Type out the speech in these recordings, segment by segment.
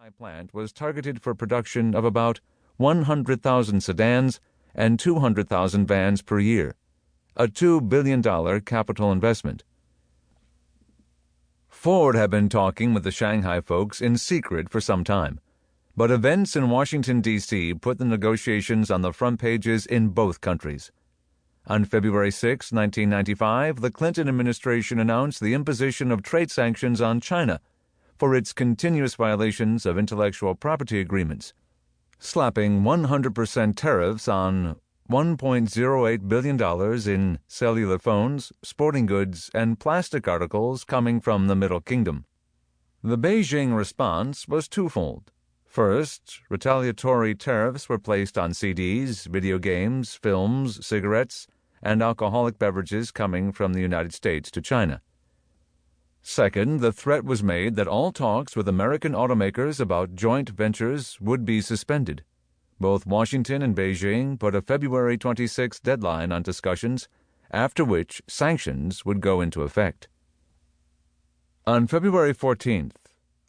Shanghai plant was targeted for production of about 100,000 sedans and 200,000 vans per year, a $2 billion capital investment. Ford had been talking with the Shanghai folks in secret for some time, but events in Washington, D.C. put the negotiations on the front pages in both countries. On February 6, 1995, the Clinton administration announced the imposition of trade sanctions on China for its continuous violations of intellectual property agreements, slapping 100% tariffs on $1.08 billion in cellular phones, sporting goods, and plastic articles coming from the Middle Kingdom. The Beijing response was twofold. First, retaliatory tariffs were placed on CDs, video games, films, cigarettes, and alcoholic beverages coming from the United States to China. Second, the threat was made that all talks with American automakers about joint ventures would be suspended. Both Washington and Beijing put a February 26 deadline on discussions, after which sanctions would go into effect. On February 14th,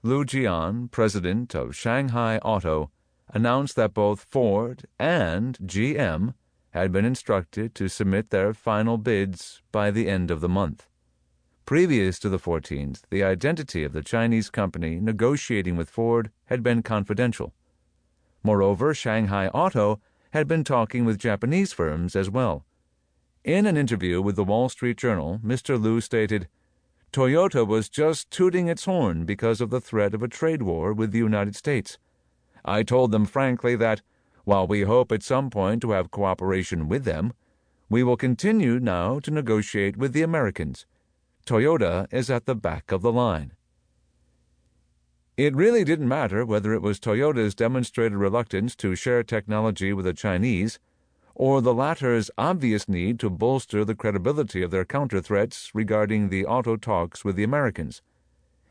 Lu Jian, president of Shanghai Auto, announced that both Ford and GM had been instructed to submit their final bids by the end of the month. Previous to the 14th, the identity of the Chinese company negotiating with Ford had been confidential. Moreover, Shanghai Auto had been talking with Japanese firms as well. In an interview with the Wall Street Journal, Mr. Lu stated, "Toyota was just tooting its horn because of the threat of a trade war with the United States. I told them frankly that, while we hope at some point to have cooperation with them, we will continue now to negotiate with the Americans. Toyota is at the back of the line." It really didn't matter whether it was Toyota's demonstrated reluctance to share technology with the Chinese, or the latter's obvious need to bolster the credibility of their counter-threats regarding the auto talks with the Americans.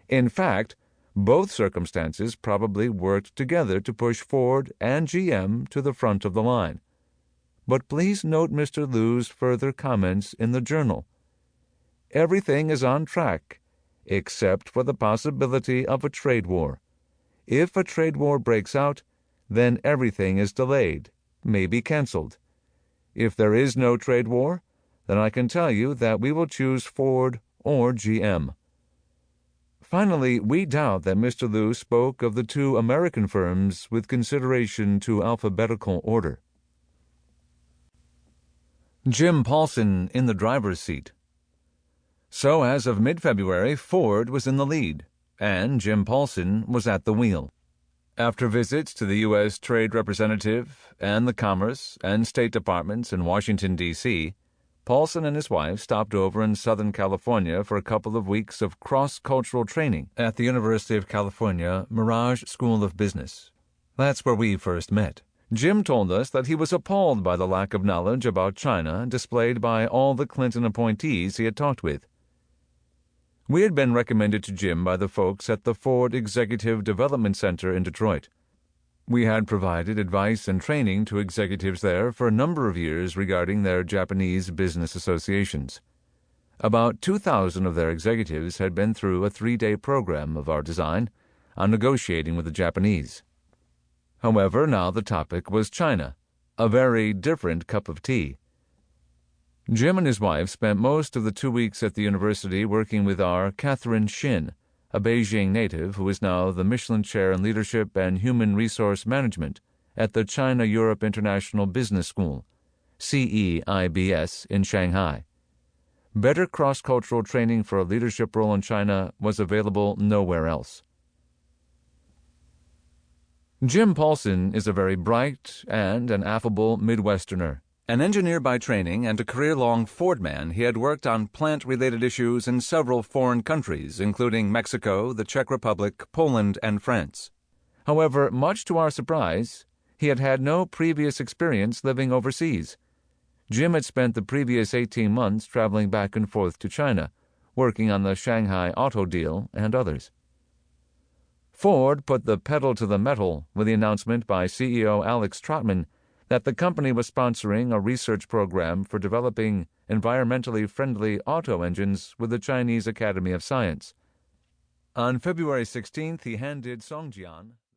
In fact, both circumstances probably worked together to push Ford and GM to the front of the line. But please note Mr. Lu's further comments in the journal. Everything is on track, except for the possibility of a trade war. If a trade war breaks out, then everything is delayed, maybe canceled. If there is no trade war, then I can tell you that we will choose Ford or GM. Finally, we doubt that Mr. Lu spoke of the two American firms with consideration to alphabetical order. Jim Paulson in the driver's seat. So as of mid-February, Ford was in the lead, and Jim Paulson was at the wheel. After visits to the U.S. Trade Representative and the Commerce and State Departments in Washington, D.C., Paulson and his wife stopped over in Southern California for a couple of weeks of cross-cultural training at the University of California Mirage School of Business. That's where we first met. Jim told us that he was appalled by the lack of knowledge about China displayed by all the Clinton appointees he had talked with. We had been recommended to Jim by the folks at the Ford Executive Development Center in Detroit. We had provided advice and training to executives there for a number of years regarding their Japanese business associations. About 2,000 of their executives had been through a 3-day program of our design on negotiating with the Japanese. However, now the topic was China, a very different cup of tea. Jim and his wife spent most of the 2 weeks at the university working with our Catherine Shin, a Beijing native who is now the Michelin Chair in Leadership and Human Resource Management at the China-Europe International Business School, CEIBS, in Shanghai. Better cross-cultural training for a leadership role in China was available nowhere else. Jim Paulson is a very bright and an affable Midwesterner. An engineer by training and a career-long Ford man, he had worked on plant-related issues in several foreign countries, including Mexico, the Czech Republic, Poland, and France. However, much to our surprise, he had had no previous experience living overseas. Jim had spent the previous 18 months traveling back and forth to China, working on the Shanghai Auto deal and others. Ford put the pedal to the metal with the announcement by CEO Alex Trotman that the company was sponsoring a research program for developing environmentally friendly auto engines with the Chinese Academy of Science. On February 16th, he handed Songjian